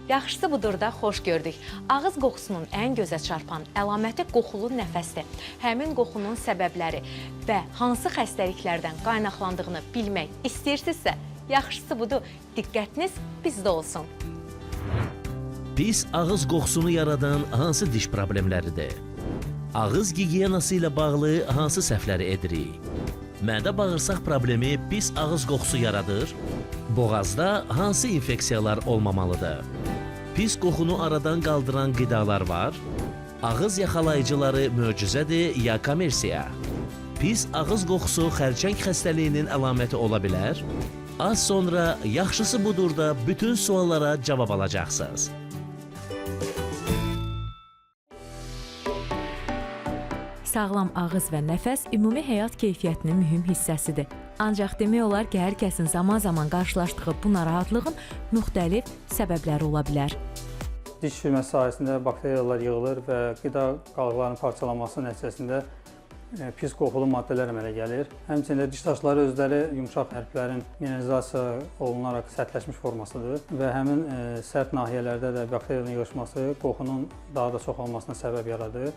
Yaxşısı budur da xoş gördük. Ağız qoxusunun ən gözə çarpan əlaməti qoxulu nəfəsdir. Həmin qoxunun səbəbləri və hansı xəstəliklərdən qaynaqlandığını bilmək istəyirsinizsə, yaxşısı budur, diqqətiniz bizdə olsun. Pis ağız qoxusunu yaradan hansı diş problemləridir? Ağız gigiyenası ilə bağlı hansı səhvləri edirik? Mədə-bağırsaq problemi pis ağız qoxusu yaradır? Boğazda hansı infeksiyalar olmamalıdır? Pis qoxunu aradan qaldıran qidalar var? Ağız yaxalayıcıları möcüzədir ya kommersiya? Pis ağız qoxusu xərçəng xəstəliyinin əlaməti ola bilər? Az sonra yaxşısı budur da bütün suallara cavab alacaqsınız. Sağlam ağız və nəfəs ümumi həyat keyfiyyətinin mühüm hissəsidir. Ancaq demək olar ki, hər kəsin zaman-zaman qarşılaşdığı bu narahatlığın müxtəlif səbəbləri ola bilər. Diş çürüməsi sayəsində bakteriyalar yığılır və qida qalıqlarının parçalanması nəticəsində pis qoxulu maddələr əmələ gəlir. Həmçinin diş daşları özləri yumşaq hərflərin mineralizasiya olunaraq sərtləşmiş formasıdır və həmin sərt nahiyələrdə də bakteriyanın yığışması qoxunun daha da çoxalmasına səbəb yaradır.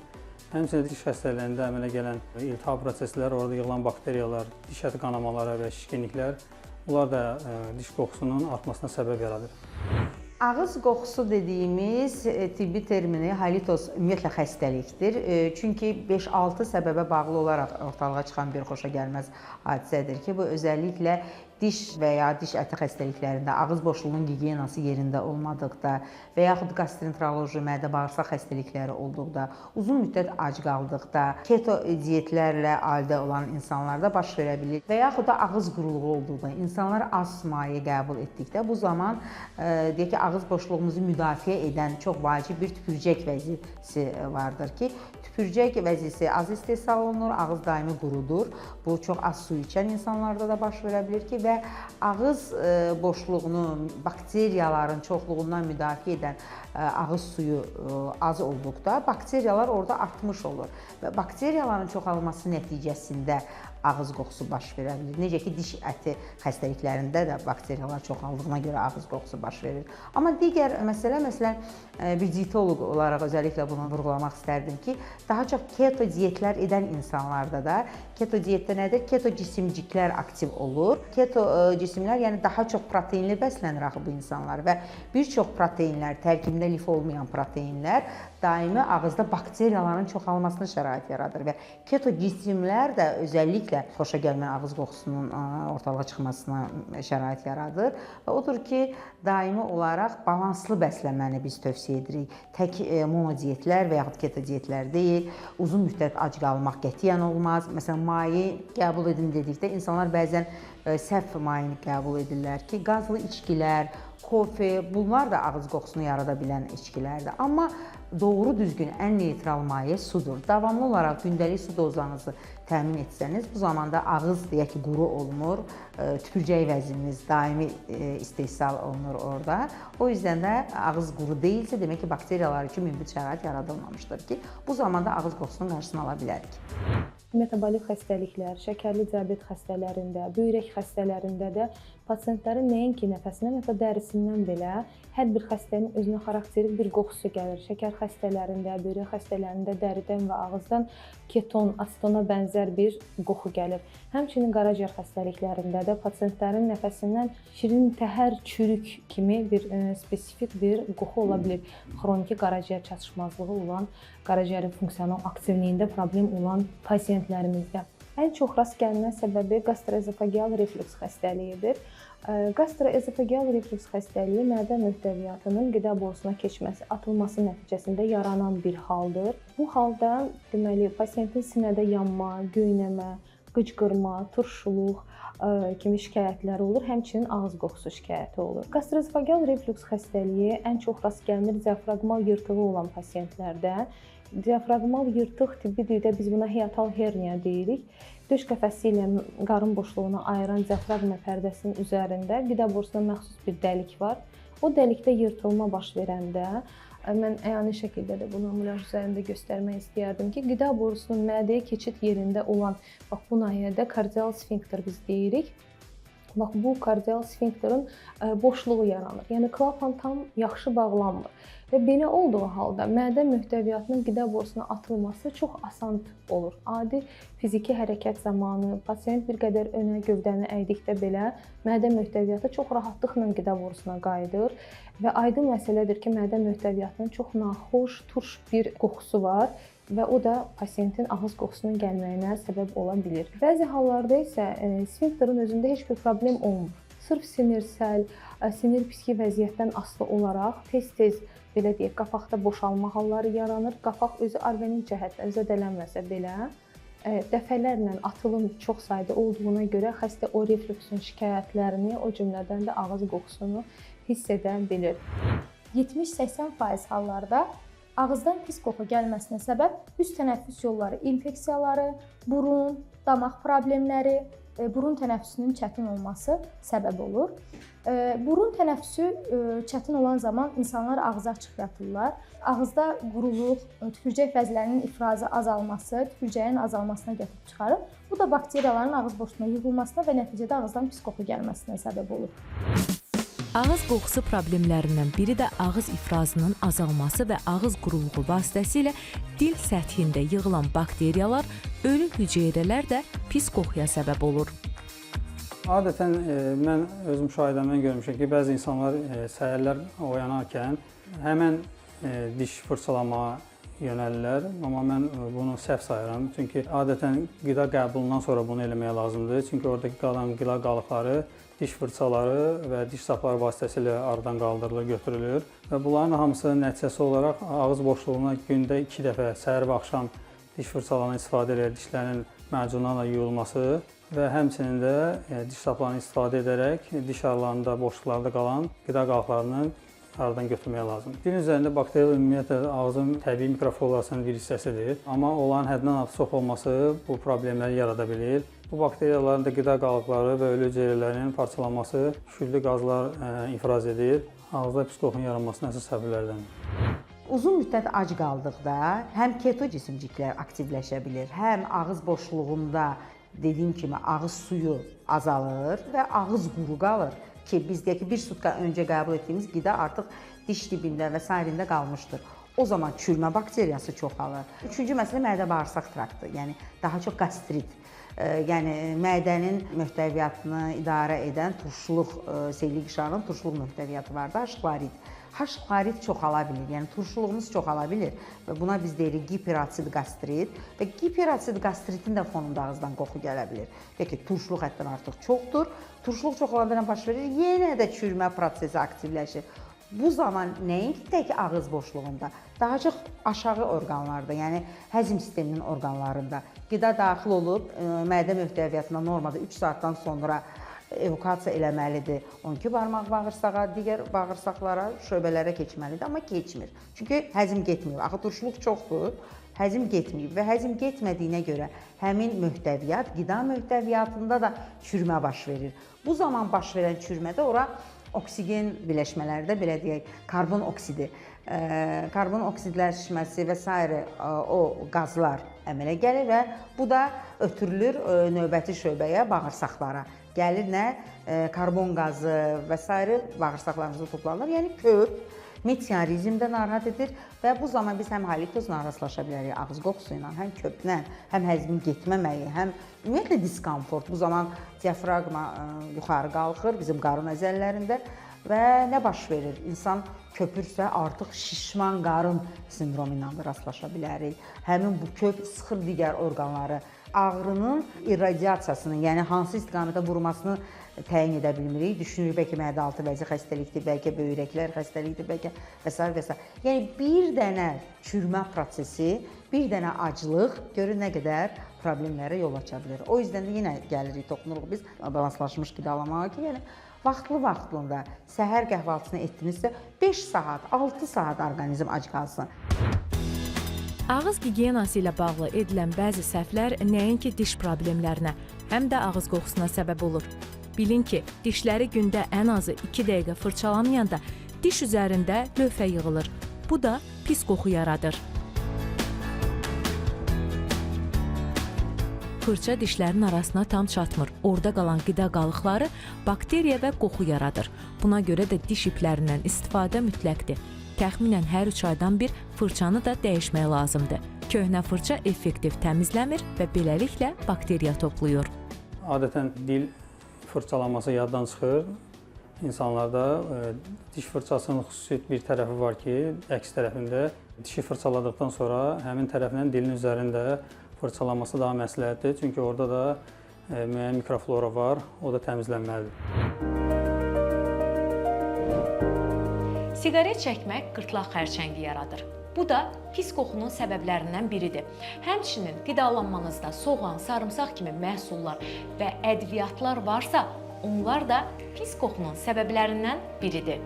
Həmçinin diş xəstəliklərində əmələ gələn iltihab prosesləri, orada yığılan bakteriyalar, diş əti qanamaları və şişkinliklər, bunlar da diş qoxusunun artmasına səbəb yaradır. Ağız qoxusu dediyimiz tibbi termini halitos ümumiyyətlə xəstəlikdir. Çünki 5-6 səbəbə bağlı olaraq ortalığa çıxan bir xoşagəlməz hadisədir ki, bu özəlliklə diş və ya diş əti xəstəliklərində, ağız boşluğunun gigiyenası yerində olmadıqda və yaxud gastroenteroloji, mədə-bağırsaq xəstəlikləri olduqda, uzun müddət ac qaldıqda, keto diyetlərlə əldə olan insanlarda baş verə bilir və yaxud da ağız quruluğu olduqda, insanlar az maye qəbul etdikdə bu zaman deyək ki, ağız boşluğumuzu müdafiə edən çox vacib bir tüpürcək vəzifəsi vardır ki, tüpürcək vəzifəsi az istehsal olunur, ağız daimi qurudur. Bu çox az su içən insanlarda da baş verə bilir ki, və ağız boşluğunu bakteriyaların çoxluğundan müdafiə edən ağız suyu az olduqda bakteriyalar orada artmış olur və bakteriyaların çoxalması nəticəsində ağız qoxusu baş verə bilir. Necə ki, diş əti xəstəliklərində də bakteriyalar çoxaldığına görə ağız qoxusu baş verir. Amma digər məsələ, məsələn, bir dietoloq olaraq özəlliklə bunu vurğulamaq istərdim ki, daha çox keto diyetlər edən insanlarda da, keto diyetdə nədir? Keto cisimciklər aktiv olur. Keto cisimlər, yəni daha çox proteinli bəslənir axı bu insanlar və bir çox proteinlər, tərkibində lif olmayan proteinlər daimi ağızda bakteriyaların çoxalmasına şərait yaradır və keto cisimlər də özəlliklə xoşagəlmə ağız qoxusunun ortalığa çıxmasına şərait yaradır və odur ki, daimi olaraq balanslı bəslənməni biz tövsiyə edirik. Tək monodiyetlər və yaxud keto diyetlər deyil, uzun müddət ac qalmaq qətiyyən olmaz. Məsələn, maye qəbul edin dedikdə insanlar bəzən səhv mayeni qəbul edirlər ki, qazlı içkilər, kofe, bunlar da ağız qoxusunu yarada bilən içkilərdir. Amma doğru düzgün ən neytral maye sudur. Davamlı olaraq gündəlik su dozanızı təmin etsəniz, bu zamanda ağız deyək ki, quru olmur, tüpürcək vəziniz daimi istehsal olunur orada. O yüzdən də ağız quru deyilsə, demək ki, bakteriyalar üçün münbit şərait yaradılmamışdır ki, bu zamanda ağız qoxusunun qarşısını ala bilərik. Metabolik xəstəliklər, şəkərli diabet xəstələrində, böyrək xəstələrində də pasientlərin nəinki nəfəsindən, hətta dərisindən belə hər bir xəstənin özünə xarakterik bir qoxusu gəlir. Şəkər xəstələrində, böyrək xəstələrində dəridən və ağızdan keton, asetona bənzər bir qoxu gəlir. Həmçinin qaraciyər xəstəliklərində də pasientlərin nəfəsindən şirin təhər, çürük kimi bir spesifik bir qoxu ola bilir. Xroniki qaraciyər çatışmazlığı olan, qaraciyərin funksional aktivliyində problem olan pasientlərimizdə. Ən çox rast gəlinən səbəbi gastroezofageal reflüks xəstəliyidir. Gastroezofageal reflüks xəstəliyi mədə möhtəviyyatının qida borusuna keçməsi, atılması nəticəsində yaranan bir haldır. Bu halda deməli pasientin sinədə yanma, göynəmə, qıcqırma, turşuluq kimi şikayətləri olur, həmçinin ağız qoxusu şikayəti olur. Gastroezofageal reflüks xəstəliyi ən çox rast gəlinir diafraqmal yırtığı olan pasientlərdə. Diafraqmal yırtıq tibbi dildə biz buna hiatal herniya deyirik. Döş qəfəsi ilə qarın boşluğunu ayıran diafraqma pərdəsinin üzərində qida borusuna məxsus bir dəlik var. O dəlikdə yırtılma baş verəndə mən əyani şəkildə də bunu nümunələr üzərində göstərmək istəyərdim ki, qida borusunun mədəyə keçid yerində olan, bax bu nahiyədə kardial sfinkter biz deyirik. bax bu kardial sfinkterin boşluğu yaranır. Yəni klapan tam yaxşı bağlanmır. Və belə olduğu halda mədə möhtəviyyatının qida borusuna atılması çox asan olur. Adi fiziki hərəkət zamanı pasiyent bir qədər önə gövdəni əydikdə belə mədə möhtəviyyatı çox rahatlıqla qida borusuna qayıdır və aydın məsələdir ki, mədə möhtəviyyatının çox naxoş, turş bir qoxusu var və o da pasiyentin ağız qoxusunun gəlməyinə səbəb ola bilir. Bəzi hallarda isə sfinkterin özündə heç bir problem olmur. Sırf sinirsəl, sinir psixi vəziyyətdən asılı olaraq tez-tez belə deyək, qafaqda boşalma halları yaranır. Qafaq özü orqanik cəhətdən zədələnməsə belə, dəfələrlə atılım çox sayda olduğuna görə xəstə o reflüksun şikayətlərini, o cümlədən də ağız qoxusunu hiss edə bilir. 70-80% hallarda ağızdan pis qoxu gəlməsinə səbəb üst tənəffüs yolları infeksiyaları, burun, damaq problemləri, burun tənəffüsünün çətin olması səbəb olur. Burun tənəffüsü çətin olan zaman insanlar ağzı açıq yatırlar. Ağızda quruluq, tüpürcək fəzlərinin ifrazı azalması, tüpürcəyin azalmasına gətirib çıxarır. Bu da bakteriyaların ağız boşluğuna yığılmasına və nəticədə ağızdan pis qoxu gəlməsinə səbəb olur. Ağız qoxusu problemlərindən biri də ağız ifrazının azalması və ağız quruluğu vasitəsilə dil səthində yığılan bakteriyalar, ölü hüceyrələr də pis qoxuya səbəb olur. Adətən mən öz müşahidəmdən görmüşəm ki, bəzi insanlar səhərlər oyanarkən həmən diş fırçalamağa yönəlirlər, amma mən bunu səhv sayıram. Çünki adətən qida qəbulundan sonra bunu eləməyə lazımdır. Çünki oradakı qalan qida qalıqları diş fırçaları və diş sapları vasitəsilə aradan qaldırılır, götürülür və bunların hamısının nəticəsi olaraq ağız boşluğuna gündə 2 dəfə səhər və axşam diş fırçalarından istifadə edərək dişlərin macunlarla yuyulması və həmçinin də diş saplarını istifadə edərək diş aralarında, boşluqlarda qalan qida qalıqlarını aradan götürməyə lazımdır. Dilin üzərində bakteriya ümumiyyətlə ağzın təbii mikroflorasının bir hissəsidir, amma onların həddindən artıq çox olması bu problemləri yarada bilir. Bu bakteriyaların da qida qalıqları və ölü hüceyrələrin parçalanması küflü qazlar ifraz edir. Ağızda pis qoxunun yaranmasına əsas səbəblərdəndir. Uzun müddət ac qaldıqda həm keto cisimciklər aktivləşə bilir, həm ağız boşluğunda dediyim kimi ağız suyu azalır və ağız quru qalır ki, biz deyək ki, bir sutka öncə qəbul etdiyimiz qida artıq diş dibində və sairində qalmışdır. O zaman çürümə bakteriyası çoxalır. Üçüncü məsələ mədə-bağırsaq traktı, yəni daha çox qastrit. Yəni mədənin möhtəviyyatını idarə edən turşuluq, selli qişarın turşuluq möhtəviyyatı var da, H-xlorid. H-xlorid çoxala bilir, yəni turşuluğumuz çoxala bilir və buna biz deyirik hiperatsid qastrit və hiperatsid qastritin də fonunda ağızdan qoxu gələ bilir. Deyək ki, turşuluq həddən artıq çoxdur, turşuluq çox olanda baş verir, yenə də çürümə prosesi aktivləşir. Bu zaman nəinki tək ağız boşluğunda, daha çox aşağı orqanlarda, yəni həzm sisteminin orqanlarında qida daxil olub, mədə möhtəviyyatına normada 3 saatdan sonra evokasiya eləməlidir. 12 barmaq bağırsağa, digər bağırsaqlara, şöbələrə keçməlidir, amma keçmir. Çünki həzm getmir. Axı turşuluq çoxdur, həzm getmir və həzm getmədiyinə görə həmin möhtəviyyat, qida möhtəviyyatında da çürümə baş verir. Bu zaman baş verən çürümədə ora oksigen birləşmələrdə, belə deyək, karbon oksidi, karbon oksidləşməsi və s. o qazlar əmələ gəlir və bu da ötürülür növbəti şöbəyə, bağırsaqlara. Gəlir nə? Karbon qazı və s. bağırsaqlarımızda toplanır, yəni köp, meteorizmdə narahat edir və bu zaman biz həm halitozla rastlaşa bilərik, ağız qoxusu ilə, həm köplə, həm həzmin getməməyi, həm ümumiyyətlə diskomfort. Bu zaman diafraqma yuxarı qalxır bizim qarın əzələlərində və nə baş verir? İnsan köpürsə artıq şişman qarın sindromu ilə rastlaşa bilərik. Həmin bu köp sıxır digər orqanları. Ağrının irradiasiyasını, yəni hansı istiqamətə vurmasını təyin edə bilmirik. Düşünürük, bəlkə mədə-altı vəzi xəstəlikdir, bəlkə böyrəklər xəstəlikdir, bəlkə və s. və s. Yəni, bir dənə çürümə prosesi, bir dənə aclıq görün nə qədər problemlərə yol aça bilir. O yüzdən də yenə gəlirik, toxunuruq biz balanslaşmış qidalamağa ki, yəni vaxtlı-vaxtında səhər qəhvaltısını etdinizsə 5 saat, 6 saat orqanizm ac qalsın. Ağız gigiyenası ilə bağlı edilən bəzi səhvlər nəinki diş problemlərinə, həm də ağız qoxusuna səbəb olur. Bilin ki, dişləri gündə ən azı 2 dəqiqə fırçalamayanda diş üzərində lövhə yığılır. Bu da pis qoxu yaradır. fırça dişlərin arasına tam çatmır. Orada qalan qida qalıqları bakteriya və qoxu yaradır. Buna görə də diş iplərindən istifadə mütləqdir. Təxminən hər 3 aydan bir fırçanı da dəyişmək lazımdır. Köhnə fırça effektiv təmizləmir və beləliklə bakteriya toplayır. Adətən dil fırçalanması yaddan çıxır. İnsanlarda diş fırçasının xüsusi bir tərəfi var ki, əks tərəfində dişi fırçaladıqdan sonra həmin tərəfindən dilin üzərində fırçalanması daha məsləhətdir. Çünki orada da müəyyən mikroflora var, o da təmizlənməlidir. Siqaret çəkmək qırtlaq xərçəngi yaradır. Bu da pis qoxunun səbəblərindən biridir. Həmçinin qidalanmanızda soğan, sarımsaq kimi məhsullar və ədviyyatlar varsa, onlar da pis qoxunun səbəblərindən biridir.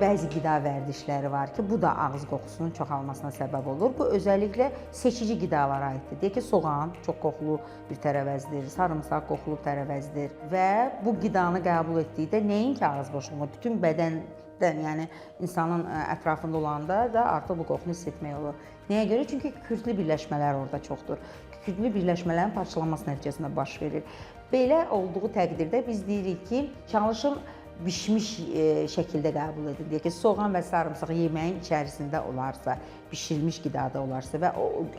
Bəzi qida vərdişləri var ki, bu da ağız qoxusunun çoxalmasına səbəb olur. Bu özəlliklə seçici qidalara aiddir. Deyək ki, soğan çox qoxulu bir tərəvəzdir, sarımsaq qoxulu tərəvəzdir və bu qidanı qəbul etdikdə nəinki ağız boşluğu, bütün bədəndən, yəni insanın ətrafında olanda da artıq bu qoxunu hiss etmək olur. Nəyə görə? Çünki kükürtlü birləşmələr orada çoxdur. Kükürtlü birləşmələrin parçalanması nəticəsində baş verir. Belə olduğu təqdirdə biz deyirik ki, çalışın bişmiş şəkildə qəbul edin. Deyək ki, soğan və sarımsaq yeməyin içərisində olarsa, bişirilmiş qidada olarsa və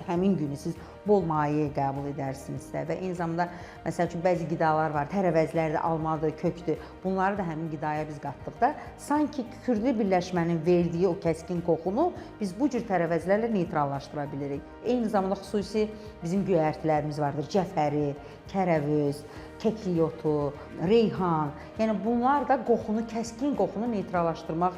həmin günü siz bol maye qəbul edərsinizsə və eyni zamanda məsəl üçün bəzi qidalar var, tərəvəzlərdir, almadır, kökdür. Bunları da həmin qidaya biz qatdıqda sanki kükürtlü birləşmənin verdiyi o kəskin qoxunu biz bu cür tərəvəzlərlə neytrallaşdıra bilirik. Eyni zamanda xüsusi bizim göyərtilərimiz vardır. Cəfəri, kərəvöz, kekliyotu, reyhan. Yəni bunlar da qoxunu, kəskin qoxunu neytrallaşdırmaq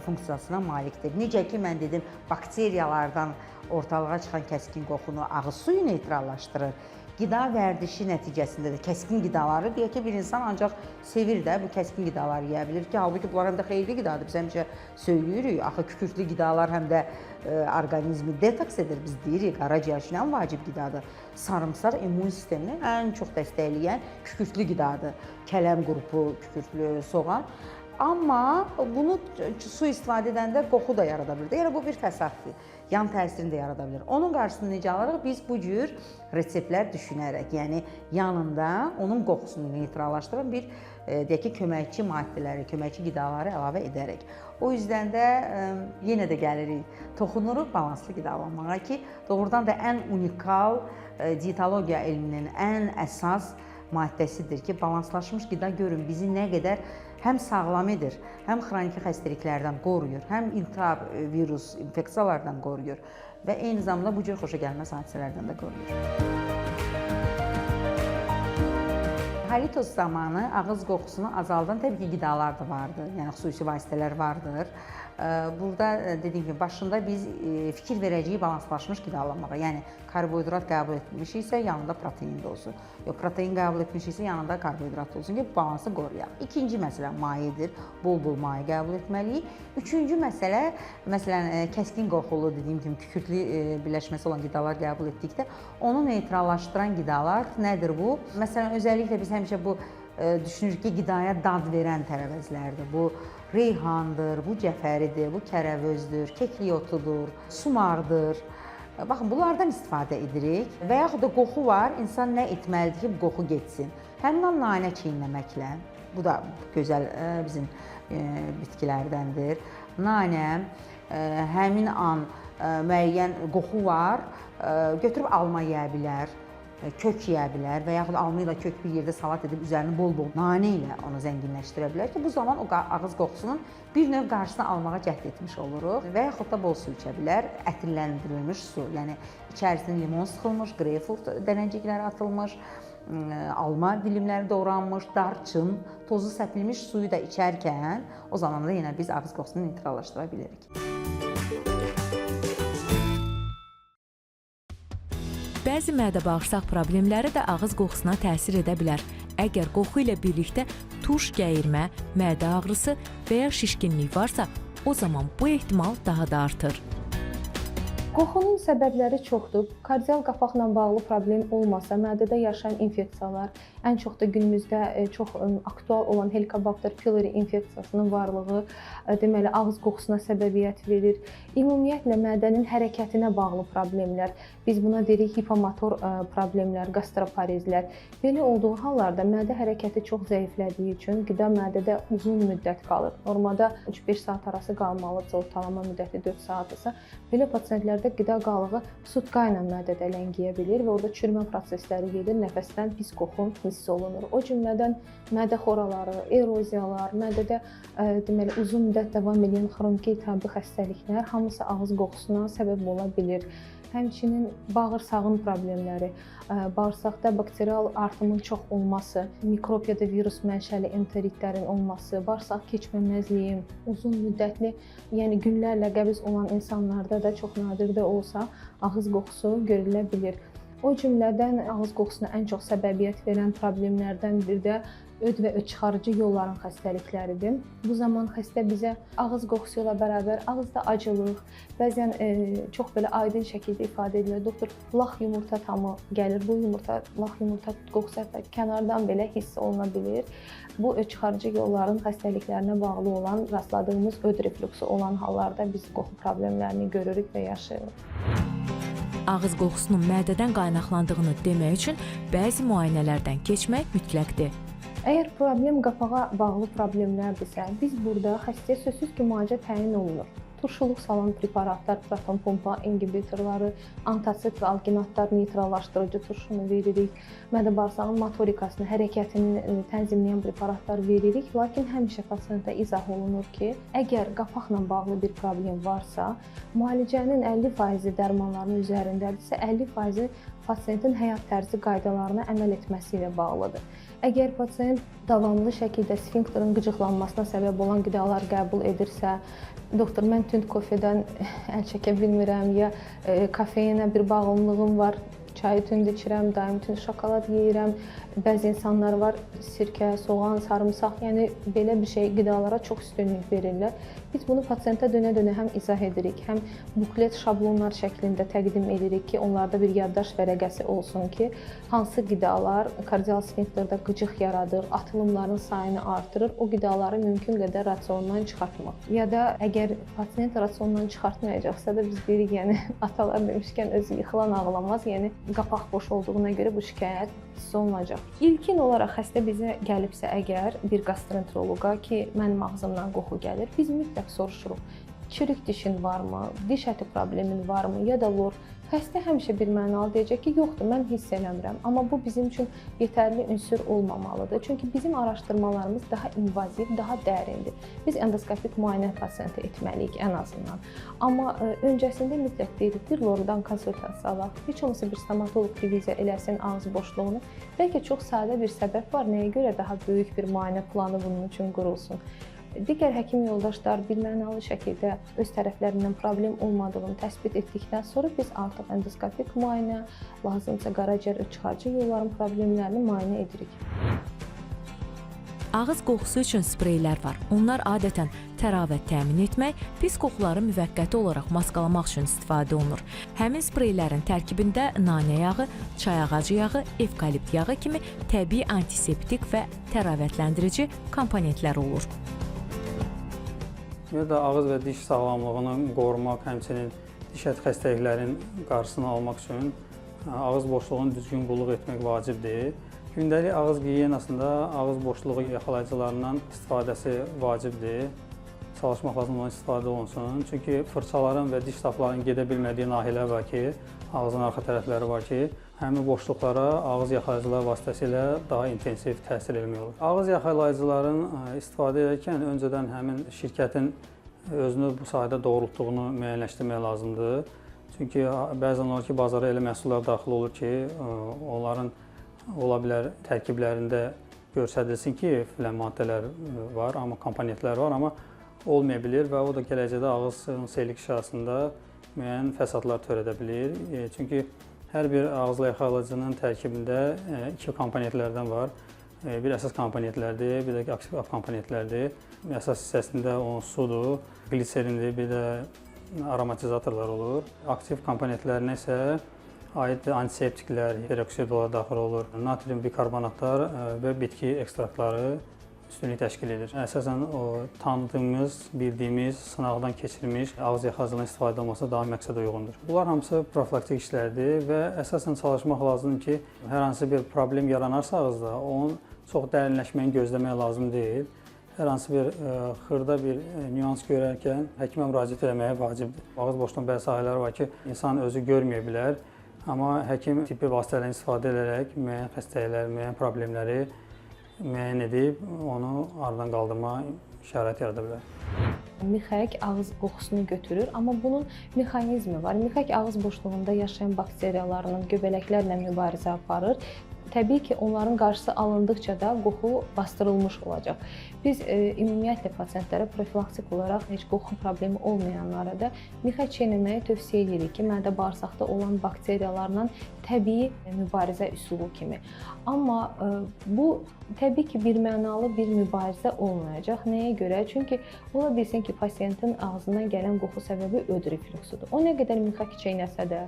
funksiyasına malikdir. Necə ki, mən dedim, bakteriyalardan ortalığa çıxan kəskin qoxunu ağız suyu neytrallaşdırır. Qida vərdişi nəticəsində də kəskin qidaları, deyək ki, bir insan ancaq sevir də bu kəskin qidaları yeyə bilir ki, halbuki bunlar həm də xeyirli qidadır. Biz həmişə söyləyirik, axı kükürtlü qidalar həm də orqanizmi detoks edir, biz deyirik, qaraciyər üçün ən vacib qidadır. Sarımsaq immun sistemini ən çox dəstəkləyən kükürtlü qidadır. Kələm qrupu, kükürtlü, soğan. Amma bunu su istifadə edəndə qoxu da yarada bilir. Yəni bu bir fəsaddır. Yan təsirini də yarada bilir. Onun qarşısını necə alırıq? Biz bu cür reseptlər düşünərək, yəni yanında onun qoxusunu neytrallaşdıran bir deyək ki, köməkçi maddələri, köməkçi qidaları əlavə edərək. O yüzdən də yenə də gəlirik, toxunuruq balanslı qidalanmağa ki, doğrudan da ən unikal dietologiya elminin ən əsas maddəsidir ki, balanslaşmış qida görün bizi nə qədər həm sağlam edir, həm xroniki xəstəliklərdən qoruyur, həm iltihab, virus, infeksiyalardan qoruyur və eyni zamanda bu cür xoşagəlməz hadisələrdən də qoruyur. Halitos zamanı ağız qoxusunu azaldan təbii ki, qidalar da vardır, yəni xüsusi vasitələr vardır. Burada dediyim kimi, başında biz fikir verəcəyik balanslaşmış qidalanmağa, yəni karbohidrat qəbul etmişiksə, yanında protein də olsun. Yox, protein qəbul etmişiksə, yanında karbohidrat olsun ki, balansı qoruyaq. İkinci məsələ mayedir, bol-bol maye qəbul etməliyik. Üçüncü məsələ, məsələn, kəskin qoxulu, dediyim kimi, kükürtlü birləşməsi olan qidalar qəbul etdikdə, onu neytrallaşdıran qidalar nədir bu? Məsələn, özəlliklə biz həmişə bu düşünürük ki, qidaya dad verən tərəvəzlərdir. Bu reyhandır, bu cəfəridir, bu kərəvözdür, kekliyotudur, sumardır. Baxın, bunlardan istifadə edirik və yaxud da qoxu var, insan nə etməlidir ki, bu qoxu getsin? Həmin nanə çeynəməklə, bu da gözəl bizim bitkilərdəndir. Nanə, həmin an müəyyən qoxu var, götürüb alma yeyə bilər, kök yeyə bilər və yaxud alma ilə kök bir yerdə salat edib üzərini bol-bol nanə ilə onu zənginləşdirə bilər ki, bu zaman o ağız qoxusunun bir növ qarşısını almağa cəhd etmiş oluruq və yaxud da bol su içə bilər, ətirləndirilmiş su, yəni içərisinə limon sıxılmış, greyfurt dənəcikləri atılmış, alma dilimləri doğranmış, darçın, tozu səpilmiş suyu da içərkən o zaman da yenə biz ağız qoxusunu neytrallaşdıra bilirik. Bəzi mədə-bağırsaq problemləri də ağız qoxusuna təsir edə bilər. Əgər qoxu ilə birlikdə tuş gəyirmə, mədə ağrısı və ya şişkinlik varsa, o zaman bu ehtimal daha da artır. Qoxunun səbəbləri çoxdur. Kardial qapaqla bağlı problem olmasa, mədədə yaşayan infeksiyalar, Ən çox da günümüzdə çox aktual olan Helicobacter pylori infeksiyasının varlığı deməli ağız qoxusuna səbəbiyyət verir. Ümumiyyətlə mədənin hərəkətinə bağlı problemlər, biz buna deyirik hipomotor problemlər, gastroparezlər. Belə olduğu hallarda mədə hərəkəti çox zəiflədiyi üçün qida mədədə uzun müddət qalır. Normalda 3-5 saat arası qalmalıdır, ortalama müddəti 4 saatdırsa, belə pasientlərdə qida qalığı sutka ilə mədədə ləngiyə bilir və orada çürümə prosesləri gedir, nəfəsdən pis qoxu hiss olunur. O cümlədən mədə xoraları, eroziyalar, mədədə deməli uzun müddət davam edən xroniki iltihabi xəstəliklər hamısı ağız qoxusuna səbəb ola bilir. Həmçinin bağırsağın problemləri, bağırsaqda bakterial artımın çox olması, mikrob ya da virus mənşəli enteritlərin olması, bağırsaq keçməməzliyi, uzun müddətli, yəni günlərlə qəbz olan insanlarda da çox nadir də olsa ağız qoxusu görülə bilir. O cümlədən ağız qoxusuna ən çox səbəbiyyət verən problemlərdən biri də öd və öd çıxarıcı yolların xəstəlikləridir. Bu zaman xəstə bizə ağız qoxusu ilə bərabər ağızda acılıq, bəzən çox belə aydın şəkildə ifadə edilir. Doktor, lax yumurta tamı gəlir. Bu lax yumurta qoxusu hətta kənardan belə hiss oluna bilir. Bu öd çıxarıcı yolların xəstəliklərinə bağlı olan, rastladığımız öd reflüksı olan hallarda biz qoxu problemlərini görürük və yaşayırıq. Ağız qoxusunun mədədən qaynaqlandığını demək üçün bəzi müayinələrdən keçmək mütləqdir. Əgər problem qapağa bağlı problemlərdirsə, biz burada xəstəyə sözsüz ki, müalicə təyin olunur. Turşuluq salan preparatlar, proton pompa inhibitorları, antasid və alginatlar neytrallaşdırıcı turşunu veririk. Mədə-bağırsağın motorikasını, hərəkətini tənzimləyən preparatlar veririk. Lakin həmişə pasientə izah olunur ki, əgər qapaqla bağlı bir problem varsa, müalicənin 50% dərmanların üzərindədirsə, 50% pasientin həyat tərzi qaydalarına əməl etməsi ilə bağlıdır. Əgər pasient davamlı şəkildə sfinkterin qıcıqlanmasına səbəb olan qidalar qəbul edirsə, doktor, mən tünd kofedən əl çəkə bilmirəm, ya kafeinə bir bağımlılığım var, çayı tünd içirəm, daim tünd şokolad yeyirəm. Bəzi insanlar var, sirkə, soğan, sarımsaq, yəni belə bir şey qidalara çox üstünlük verirlər. Biz bunu pasiyentə dönə-dönə həm izah edirik, həm buklet şablonlar şəklində təqdim edirik ki, onlarda bir yaddaş vərəqəsi olsun ki, hansı qidalar kardial sfinkterdə qıcıq yaradır, atılımların sayını artırır, o qidaları mümkün qədər rasiondan çıxartmaq. Ya da əgər pasiyent rasiondan çıxartmayacaqsa da biz deyirik, yəni atalar demişkən özü yıxılan ağlamaz, yəni qapaq boş olduğuna görə bu şikayət hiss olunacaq. İlkin olaraq xəstə bizə gəlibsə əgər bir gastroenteroloqa ki, mənim ağzımdan qoxu gəlir, biz mütləq soruşuruq. Çürük dişin varmı, diş əti problemin varmı, ya da lor. Xəstə həmişə bir mənalı deyəcək ki, yoxdur, mən hiss eləmirəm. Amma bu bizim üçün yetərli ünsür olmamalıdır. Çünki bizim araşdırmalarımız daha invaziv, daha dərindir. Biz endoskopik müayinə pasiyenti etməliyik ən azından. Amma öncəsində mütləq deyirik, bir lordan konsultasiya alaq. Heç olmasa bir stomatoloq reviziya eləsin ağız boşluğunu. Bəlkə çox sadə bir səbəb var, nəyə görə daha böyük bir müayinə planı bunun üçün qurulsun. Digər həkim yoldaşlar birmənalı şəkildə öz tərəflərindən problem olmadığını təsbit etdikdən sonra biz artıq endoskopik müayinə, lazımsa qaraciyər çıxarıcı yolların problemlərini müayinə edirik. Ağız qoxusu üçün spreylər var. Onlar adətən təravət təmin etmək, pis qoxuları müvəqqəti olaraq maskalamaq üçün istifadə olunur. Həmin spreylərin tərkibində nanə yağı, çay ağacı yağı, evkalipt yağı kimi təbii antiseptik və təravətləndirici komponentlər olur. Ya da ağız və diş sağlamlığını qorumaq, həmçinin diş əti xəstəliklərin qarşısını almaq üçün ağız boşluğunu düzgün qulluq etmək vacibdir. Gündəlik ağız gigiyenasında ağız boşluğu yaxalayıcılarından istifadəsi vacibdir. Çalışmaq lazım olan istifadə olunsun. Çünki fırçaların və diş saplarının gedə bilmədiyi nahiyələr var ki, ağzın arxa tərəfləri var ki, həmin boşluqlara ağız yaxalayıcılar vasitəsilə daha intensiv təsir etmək olur. Ağız yaxalayıcıların istifadə edərkən öncədən həmin şirkətin özünü bu sahədə doğrultduğunu müəyyənləşdirmək lazımdır. Çünki bəzən olur ki, bazara elə məhsullar daxil olur ki, onların ola bilər tərkiblərində göstərilsin ki, filan maddələr var, amma komponentlər var, amma olmaya bilir və o da gələcəkdə ağızın seyirlik şahsında müəyyən fəsadlar törədə bilir. Çünki hər bir ağızla yaxalayıcının tərkibində iki komponentlərdən var. Bir əsas komponentlərdir, bir də aktiv komponentlərdir. Əsas hissəsində onun sudur, gliserindir, bir də aromatizatorlar olur. Aktiv komponentlərinə isə aid antiseptiklər, peroksidlar daxil olur, natrium bikarbonatlar və bitki ekstraktları üstünlük təşkil edir. Əsasən o tanıdığımız, bildiyimiz, sınaqdan keçirilmiş ağız yaxacığından istifadə olması daha məqsədə uyğundur. Bunlar hamısı profilaktik işlərdir və əsasən çalışmaq lazımdır ki, hər hansı bir problem yaranarsa ağızda, onun çox dərinləşməyini gözləmək lazım deyil. Hər hansı bir xırda bir nüans görərkən həkimə müraciət etməyə vacibdir. Ağız boşluğunun bəzi sahələri var ki, insan özü görməyə bilər, amma həkim tibbi vasitələrdən istifadə edərək müəyyən xəstəliklər, müəyyən problemləri müəyyən edib onu aradan qaldırma şərait yarada bilər. Mixək ağız qoxusunu götürür, amma bunun mexanizmi var. Mixək ağız boşluğunda yaşayan bakteriyalarla, göbələklərlə mübarizə aparır. Təbii ki, onların qarşısı alındıqca da qoxu bastırılmış olacaq. Biz ümumiyyətlə pasientlərə profilaktik olaraq heç qoxu problemi olmayanlara da mixək çeynəməyi tövsiyə edirik ki, mədə-bağırsaqda olan bakteriyalarla təbii mübarizə üsulu kimi. Amma bu təbii ki, birmənalı bir mübarizə olmayacaq. Nəyə görə? Çünki ola bilsin ki, pasientin ağzından gələn qoxu səbəbi öd reflüksudur. O nə qədər mixək çeynəsə də,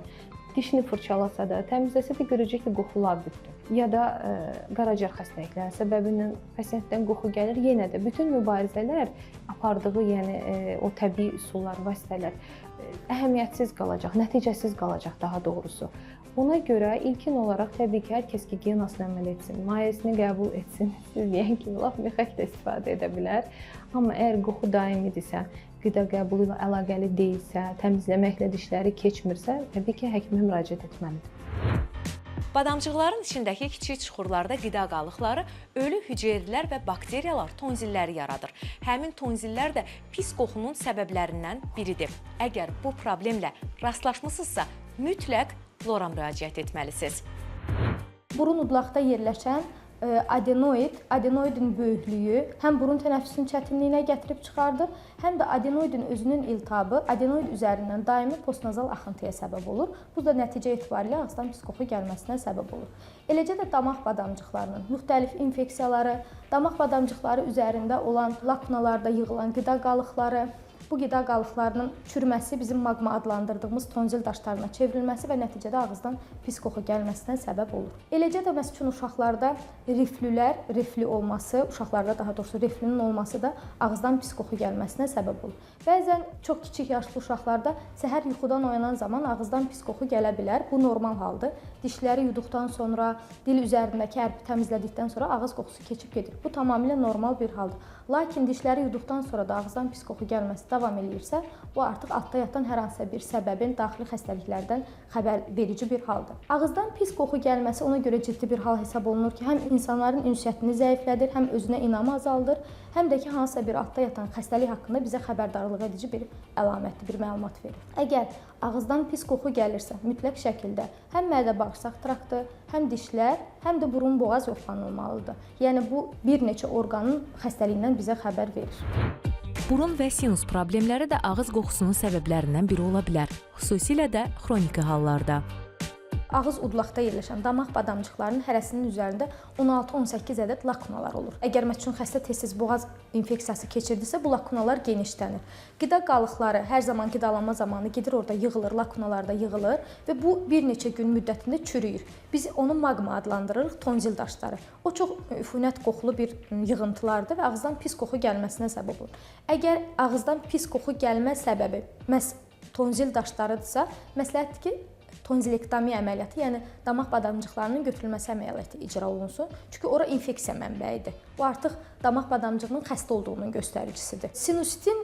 dişini fırçalasa da, təmizləsə də görəcək ki, qoxu labüddür. Ya da qaraciyər xəstəlikləri səbəbindən pasientdən qoxu gəlir. Yenə də bütün mübarizələr apardığı, yəni o təbii üsullar, vasitələr əhəmiyyətsiz qalacaq, nəticəsiz qalacaq daha doğrusu. Ona görə ilkin olaraq təbii ki, hər kəs gigiyenasını əməl etsin, mayesini qəbul etsin. Siz deyən kimi laf mixək də istifadə edə bilər. Amma əgər qoxu daimidirsə, qida qəbulu ilə əlaqəli deyilsə, təmizləməklə dişləri keçmirsə, təbii ki, həkimə müraciət etməlidir. Badamcıqların içindəki kiçik çuxurlarda qida qalıqları ölü hüceyrilər və bakteriyalar tonzilləri yaradır. Həmin tonzillər də pis qoxunun səbəblərindən biridir. Əgər bu problemlə rastlaşmısınızsa, mütləq lora müraciət etməlisiniz. Burun udlaqda yerləşən adenoidin böyüklüyü həm burun tənəffüsünün çətinliyinə gətirib çıxardır, həm də adenoidin özünün iltihabı adenoid üzərindən daimi postnazal axıntıya səbəb olur. Bu da nəticə etibarilə ağızdan pis qoxu gəlməsinə səbəb olur. Eləcə də damaq badamcıqlarının müxtəlif infeksiyaları, damaq badamcıqları üzərində olan lakunalarda yığılan qida qalıqları, bu qida qalıqlarının çürüməsi bizim maqma adlandırdığımız tonzil daşlarına çevrilməsi və nəticədə ağızdan pis qoxu gəlməsinə səbəb olur. Eləcə də məsəl üçün uşaqlarda reflü olması, uşaqlarda daha doğrusu reflünün olması da ağızdan pis qoxu gəlməsinə səbəb olur. Bəzən çox kiçik yaşlı uşaqlarda səhər yuxudan oyanan zaman ağızdan pis qoxu gələ bilər. Bu normal haldır. Dişləri yuduqdan sonra, dil üzərindəki ərpi təmizlədikdən sonra ağız qoxusu keçib gedir. Bu tamamilə normal bir haldır. Lakin dişləri yuduqdan sonra da ağızdan pis qoxu gəlməsi davam eləyirsə, bu artıq altda yatan hər hansısa bir səbəbin daxili xəstəliklərdən xəbər verici bir haldır. Ağızdan pis qoxu gəlməsi ona görə ciddi bir hal hesab olunur ki, həm insanların ünsiyyətini zəiflədir, həm özünə inamı azaldır, həm də ki, hansısa bir altda yatan xəstəlik haqqında bizə xəbərdarlıq edici bir əlamətli bir məlumat verir. Əgər ağızdan pis qoxu gəlirsə, mütləq şəkildə həm mədə-bağırsaq traktı, həm dişlər, həm də burun-boğaz yoxlanılmalıdır. Yəni bu bir neçə orqanın xəstəliyindən bizə xəbər verir. Burun və sinus problemləri də ağız qoxusunun səbəblərindən biri ola bilər, xüsusilə də xroniki hallarda. Ağız udlaqda yerləşən damaq badamcıqlarının hərəsinin üzərində 16-18 ədəd lakunalar olur. Əgər məsəl üçün xəstə tez-tez boğaz infeksiyası keçirdisə, bu lakunalar genişlənir. Qida qalıqları hər zaman qidalanma zamanı gedir, orada yığılır, lakunalarda yığılır və bu bir neçə gün müddətində çürüyür. Biz onu maqma adlandırırıq, tonzil daşları. O çox üfunət qoxulu bir yığıntılardır və ağızdan pis qoxu gəlməsinə səbəb olur. Əgər ağızdan pis qoxu gəlmə səbəbi məhz tonzil daşlarıdırsa, məsləhətdir ki, tonzilektomiya əməliyyatı, yəni damaq badamcıqlarının götürülməsi əməliyyatı icra olunsun. Çünki ora infeksiya mənbəyidir. Bu artıq damaq badamcığının xəstə olduğunun göstəricisidir. Sinusitin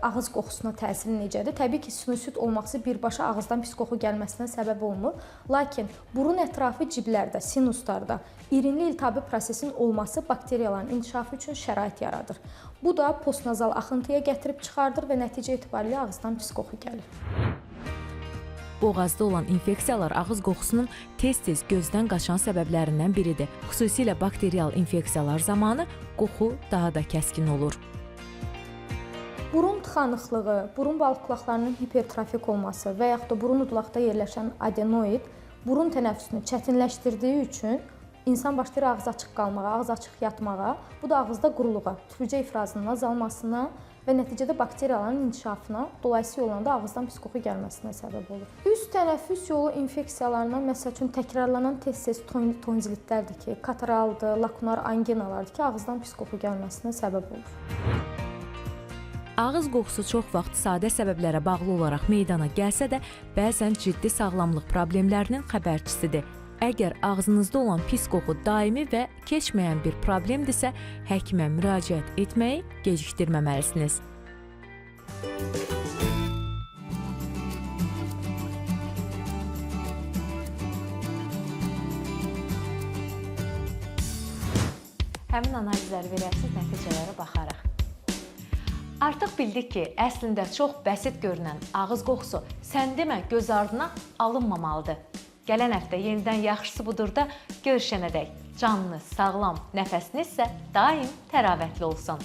ağız qoxusuna təsiri necədir? Təbii ki, sinusit olması birbaşa ağızdan pis qoxu gəlməsinə səbəb olmur. Lakin burun ətrafı ciblərdə, sinuslarda irinli iltihabi prosesin olması bakteriyaların inkişafı üçün şərait yaradır. Bu da postnazal axıntıya gətirib çıxardır və nəticə etibarilə ağızdan pis qoxu gəlir. Boğazda olan infeksiyalar ağız qoxusunun tez-tez gözdən qaçan səbəblərindən biridir. Xüsusilə bakterial infeksiyalar zamanı qoxu daha da kəskin olur. Burun tıxanıqlığı, burun balqlaqlarının hipertrofik olması və yaxud da burun udlaqda yerləşən adenoid burun tənəffüsünü çətinləşdirdiyi üçün insan başlayır ağız açıq qalmağa, ağız açıq yatmağa, bu da ağızda quruluğa, tüpürcək ifrazının azalmasına və nəticədə bakteriyaların inkişafına, dolayısıyla yolunda ağızdan pis qoxu gəlməsinə səbəb olur. Üst tənəffüs yolu infeksiyalarından məsəl üçün təkrarlanan tez-tez tonzilitlərdir ki, kataraldır, lakunar anginalardır ki, ağızdan pis qoxu gəlməsinə səbəb olur. Ağız qoxusu çox vaxt sadə səbəblərə bağlı olaraq meydana gəlsə də, bəzən ciddi sağlamlıq problemlərinin xəbərçisidir. Əgər ağzınızda olan pis qoxu daimi və keçməyən bir problemdirsə, həkimə müraciət etməyi gecikdirməməlisiniz. Həmin analizləri verəsiz, nəticələrə baxarıq. Artıq bildik ki, əslində çox bəsit görünən ağız qoxusu sən demə göz ardına alınmamalıdır. Gələn həftə yenidən yaxşısı budur da görüşənədək canlı, sağlam, nəfəsiniz isə daim təravətli olsun.